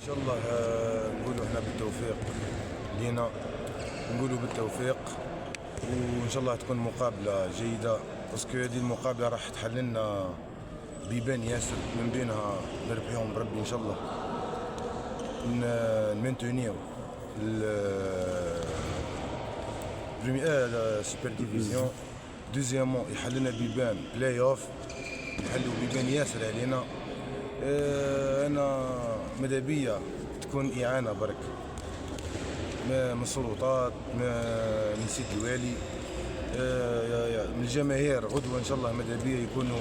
ان شاء الله نقولوا احنا بالتوفيق لينا، نقولوا بالتوفيق، وان شاء الله تكون مقابله جيده، باسكو هذه المقابله راح تحل لنا بيبان ياسر، من بينها نربحهم بربي ان شاء الله، نمنتونيو سوبر ديفيزيون. دوزيامون يحل لنا بيبان بلاي اوف، يحلوا بيبان ياسر علينا. انا ماذا بيا تكون اعانه برك من السلطات، من سيد الوالي، من الجماهير غدوه ان شاء الله، ماذا بيا يكونوا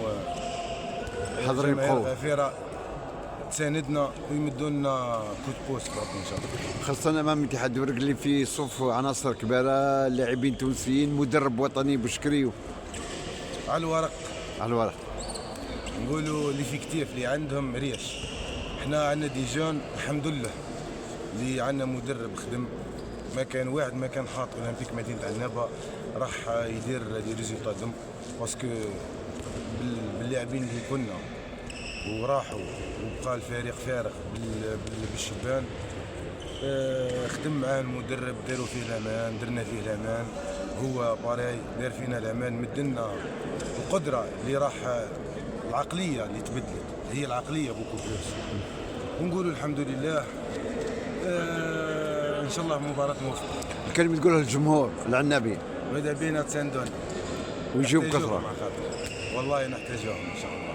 حاضرين بقوه غفيره تساندنا ويمدوا لنا كود بوست ان شاء الله. خاصة امام الاتحاد الورقلي في صف عناصر كبيرة، لاعبين تونسيين، مدرب وطني بوشكريو. على الورق نقولوا ليفيكتيف اللي عندهم ريش. احنا عندنا دي جون الحمد لله، اللي عندنا مدرب خدم، ما كان واحد ما كان حاط اولمبيك مدينه عنابه راح يدير دي ريزولطا دم، باسكو باللاعبين اللي كنا وراحوا وبقى الفريق فارغ بالشبان. خدم معاه المدرب، داروا فيه الامان، درنا فيه الامان، هو باراي دار فينا الامان، مدلنا القدره اللي راح، العقليه اللي تبدلت، هي العقليه بوكو بلوس، ونقولوا الحمد لله. ان شاء الله مباراه موفقه. الكلمة تقولها للجمهور العنابي ماذا بينا تساندون ويجيو بكثرة، والله نحتاجوهم ان شاء الله.